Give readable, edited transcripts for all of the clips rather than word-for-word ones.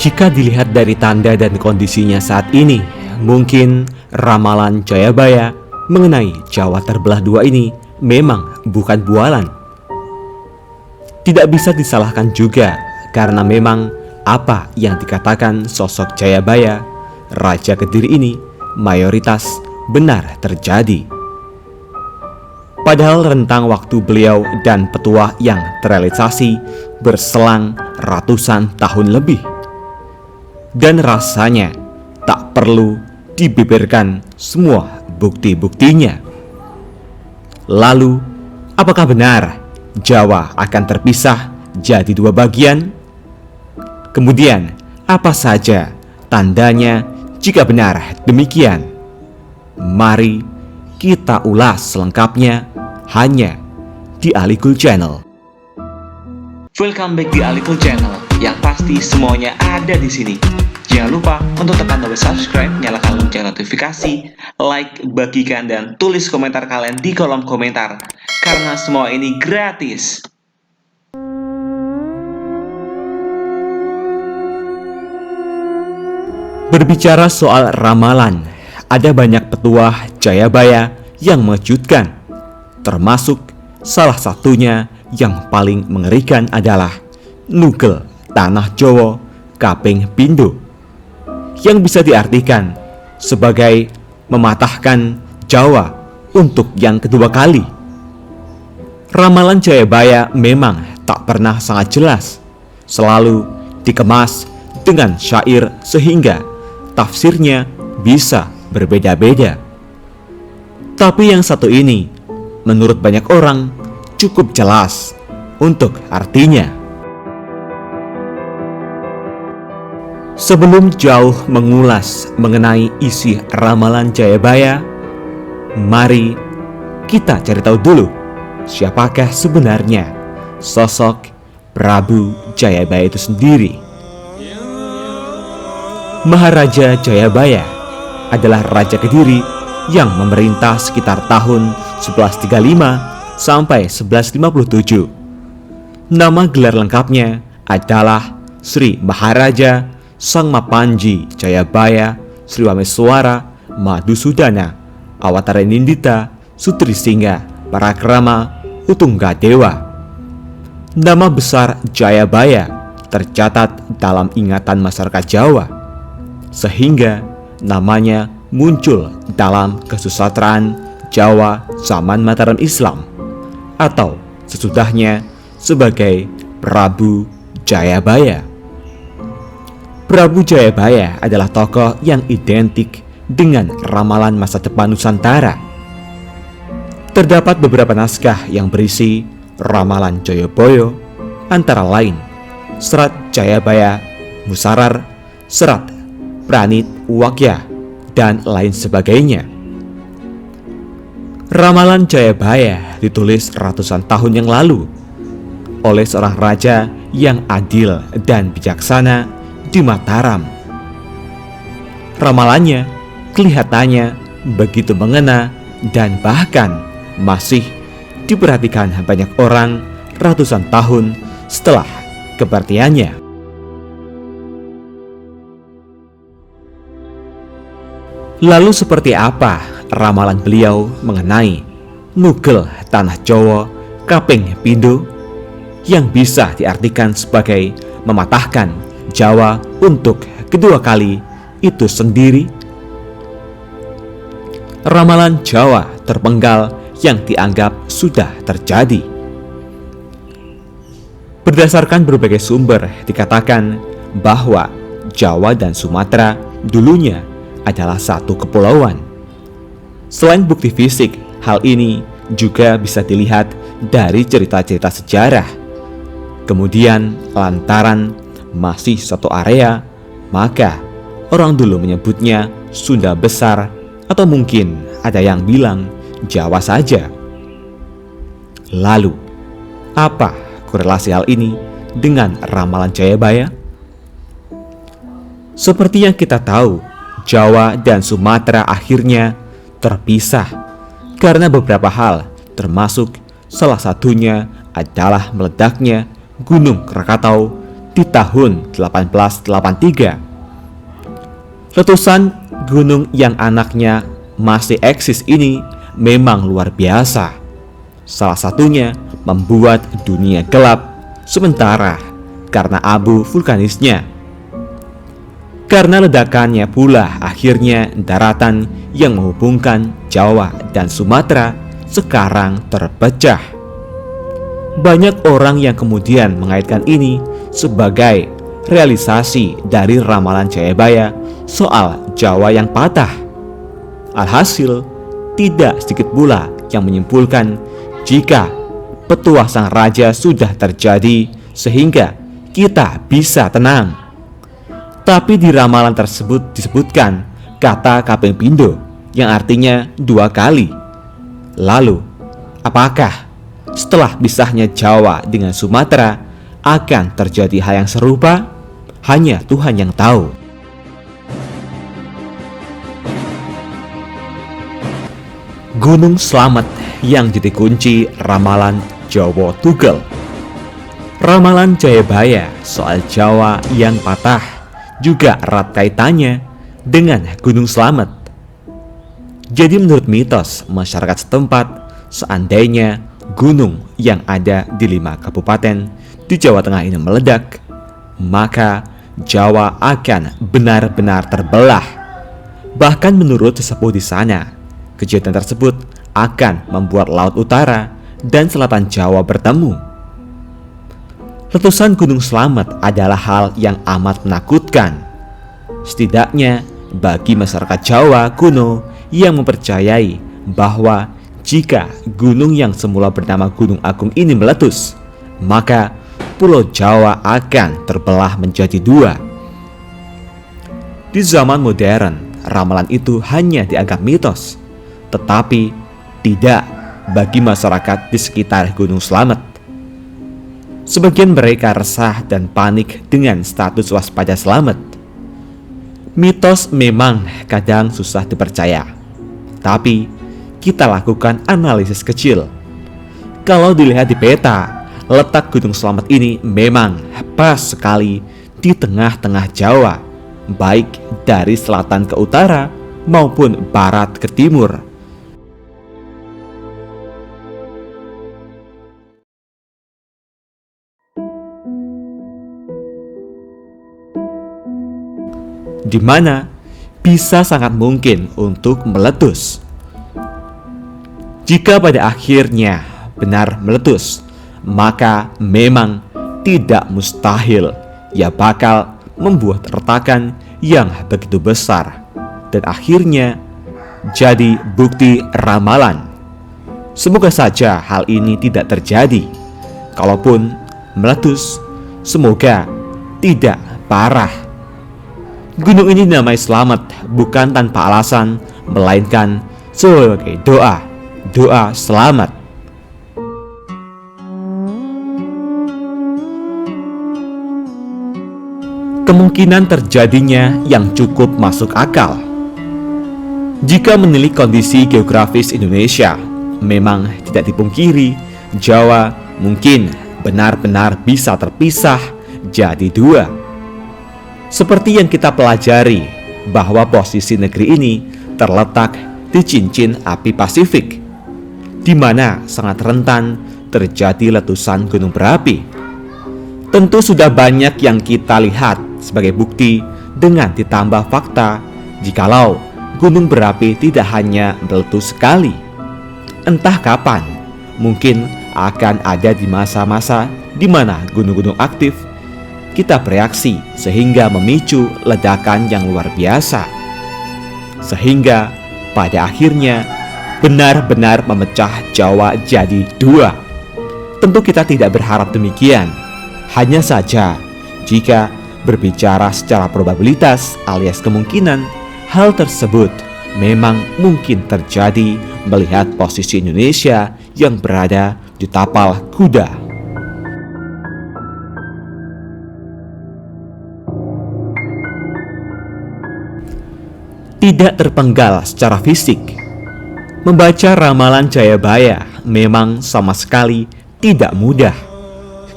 Jika dilihat dari tanda dan kondisinya saat ini, mungkin ramalan Jayabaya mengenai Jawa terbelah dua ini memang bukan bualan. Tidak bisa disalahkan juga karena memang apa yang dikatakan sosok Jayabaya, Raja Kediri ini mayoritas benar terjadi. Padahal rentang waktu beliau dan petuah yang terrealisasi berselang ratusan tahun lebih. Dan rasanya tak perlu dibeberkan semua bukti-buktinya. Lalu, apakah benar Jawa akan terpisah jadi dua bagian? Kemudian, apa saja tandanya jika benar demikian? Mari kita ulas selengkapnya hanya di Alikul Channel. Welcome back di Alikul Channel, yang pasti semuanya ada di sini. Jangan lupa untuk tekan tombol subscribe, nyalakan lonceng notifikasi, like, bagikan, dan tulis komentar kalian di kolom komentar, karena semua ini gratis. Berbicara soal ramalan, ada banyak petuah Jayabaya yang mengejutkan. Termasuk salah satunya yang paling mengerikan adalah Nugel Tanah Jowo Kaping Pindho, yang bisa diartikan sebagai mematahkan Jawa untuk yang kedua kali. Ramalan Jayabaya memang tak pernah sangat jelas, selalu dikemas dengan syair sehingga tafsirnya bisa berbeda-beda. Tapi yang satu ini, menurut banyak orang, cukup jelas untuk artinya. Sebelum jauh mengulas mengenai isi ramalan Jayabaya, mari kita cari tahu dulu siapakah sebenarnya sosok Prabu Jayabaya itu sendiri. Maharaja Jayabaya adalah Raja Kediri yang memerintah sekitar tahun 1135 sampai 1157. Nama gelar lengkapnya adalah Sri Maharaja Sangmapanji Jayabaya Sriwameswara Madusudana Awatarenindita Sutrisingha Parakrama Utunggadewa. Nama besar Jayabaya tercatat dalam ingatan masyarakat Jawa, sehingga namanya muncul dalam kesusastraan Jawa zaman Mataram Islam atau sesudahnya sebagai Prabu Jayabaya. Prabu Jayabaya adalah tokoh yang identik dengan ramalan masa depan Nusantara. Terdapat beberapa naskah yang berisi ramalan Jayabaya, antara lain Serat Jayabaya Musarar, Serat Pranit Wakya, dan lain sebagainya. Ramalan Jayabaya ditulis ratusan tahun yang lalu oleh seorang raja yang adil dan bijaksana di Mataram. Ramalannya kelihatannya begitu mengena dan bahkan masih diperhatikan banyak orang ratusan tahun setelah kepergiannya. Lalu seperti apa ramalan beliau mengenai Nugel Tanah Jowo Kaping Pindho yang bisa diartikan sebagai mematahkan Jawa untuk kedua kali itu sendiri? Ramalan Jawa terpenggal yang dianggap sudah terjadi. Berdasarkan berbagai sumber dikatakan bahwa Jawa dan Sumatera dulunya adalah satu kepulauan. Selain bukti fisik, hal ini juga bisa dilihat dari cerita-cerita sejarah. Kemudian lantaran masih satu area, maka orang dulu menyebutnya Sunda Besar, atau mungkin ada yang bilang Jawa saja. Lalu, apa korelasi hal ini dengan ramalan Jayabaya? Seperti yang kita tahu, Jawa dan Sumatera akhirnya terpisah karena beberapa hal, termasuk Salah satunya adalah meledaknya Gunung Krakatau di tahun 1883. Letusan gunung yang anaknya masih eksis ini memang luar biasa. Salah satunya membuat dunia gelap sementara karena abu vulkanisnya. Karena ledakannya pula akhirnya daratan yang menghubungkan Jawa dan Sumatera sekarang terpecah. Banyak orang yang kemudian mengaitkan ini sebagai realisasi dari ramalan Jayabaya soal Jawa yang patah. Alhasil, tidak sedikit pula yang menyimpulkan jika petuah sang raja sudah terjadi sehingga kita bisa tenang. Tapi di ramalan tersebut disebutkan kata kaping pindo yang artinya 2 kali. Lalu, apakah setelah pisahnya Jawa dengan Sumatera akan terjadi hal yang serupa? Hanya Tuhan yang tahu. Gunung Slamet yang jadi kunci ramalan Jawa Tugel. Ramalan Jayabaya soal Jawa yang patah juga erat kaitannya dengan Gunung Slamet. Jadi menurut mitos masyarakat setempat, seandainya gunung yang ada di 5 kabupaten di Jawa Tengah ini meledak, maka Jawa akan benar-benar terbelah. Bahkan menurut sesepuh di sana, kejadian tersebut akan membuat Laut Utara dan Selatan Jawa bertemu. Letusan Gunung Slamet adalah hal yang amat menakutkan, setidaknya bagi masyarakat Jawa kuno yang mempercayai bahwa jika gunung yang semula bernama Gunung Agung ini meletus, maka Pulau Jawa akan terbelah menjadi 2. Di zaman modern, ramalan itu hanya dianggap mitos, tetapi tidak bagi masyarakat di sekitar Gunung Slamet. Sebagian mereka resah dan panik dengan status waspada Slamet. Mitos memang kadang susah dipercaya, tapi kita lakukan analisis kecil. Kalau dilihat di peta, letak Gunung Slamet ini memang pas sekali di tengah-tengah Jawa, baik dari selatan ke utara maupun barat ke timur. Di mana bisa sangat mungkin untuk meletus. Jika pada akhirnya benar meletus, maka memang tidak mustahil ia bakal membuat retakan yang begitu besar dan akhirnya jadi bukti ramalan. Semoga saja hal ini tidak terjadi. Kalaupun meletus, semoga tidak parah. Gunung ini dinamai Slamet bukan tanpa alasan, melainkan sebagai doa selamat. Kemungkinan terjadinya yang cukup masuk akal. Jika menilik kondisi geografis Indonesia, memang tidak dipungkiri Jawa mungkin benar-benar bisa terpisah jadi 2. Seperti yang kita pelajari bahwa posisi negeri ini terletak di cincin api Pasifik, di mana sangat rentan terjadi letusan gunung berapi. Tentu sudah banyak yang kita lihat sebagai bukti dengan ditambah fakta jikalau gunung berapi tidak hanya meletus sekali. Entah kapan, mungkin akan ada di masa-masa di mana gunung-gunung aktif kita bereaksi sehingga memicu ledakan yang luar biasa, sehingga pada akhirnya benar-benar memecah Jawa jadi 2. Tentu kita tidak berharap demikian. Hanya saja jika berbicara secara probabilitas alias kemungkinan, hal tersebut memang mungkin terjadi melihat posisi Indonesia yang berada di tapal kuda. Tidak terpenggal secara fisik. Membaca ramalan Jayabaya memang sama sekali tidak mudah.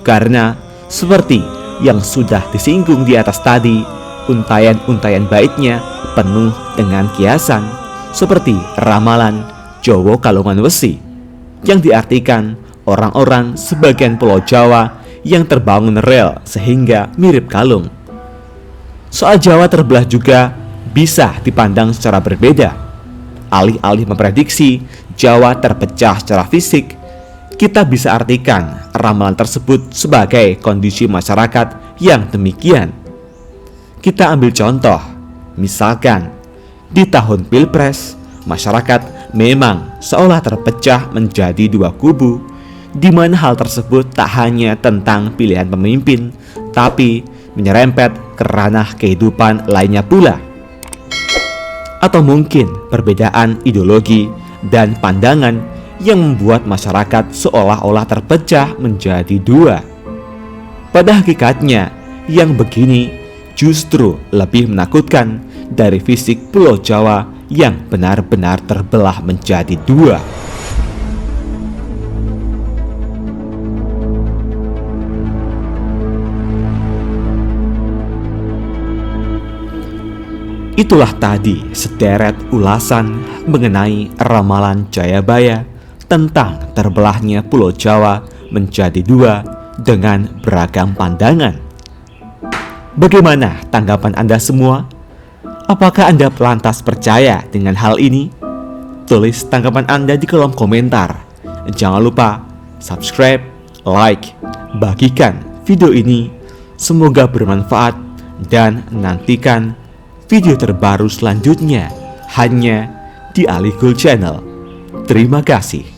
Karena seperti yang sudah disinggung di atas tadi, untayan-untayan baitnya penuh dengan kiasan seperti ramalan Jowo Kalungan Wesi yang diartikan orang-orang sebagian pulau Jawa yang terbangun rel sehingga mirip kalung. Soal Jawa terbelah juga bisa dipandang secara berbeda. Alih-alih memprediksi Jawa terpecah secara fisik, kita bisa artikan ramalan tersebut sebagai kondisi masyarakat yang demikian. Kita ambil contoh, misalkan di tahun Pilpres, masyarakat memang seolah terpecah menjadi dua kubu, di mana hal tersebut tak hanya tentang pilihan pemimpin, tapi menyerempet ke ranah kehidupan lainnya pula. Atau mungkin perbedaan ideologi dan pandangan yang membuat masyarakat seolah-olah terpecah menjadi dua. Pada hakikatnya, yang begini justru lebih menakutkan dari fisik Pulau Jawa yang benar-benar terbelah menjadi dua. Itulah tadi sederet ulasan mengenai ramalan Jayabaya tentang terbelahnya Pulau Jawa menjadi dua dengan beragam pandangan. Bagaimana tanggapan Anda semua? Apakah Anda lantas percaya dengan hal ini? Tulis tanggapan Anda di kolom komentar. Jangan lupa subscribe, like, bagikan video ini. Semoga bermanfaat dan nantikan video terbaru selanjutnya hanya di Ali Cool Channel. Terima kasih.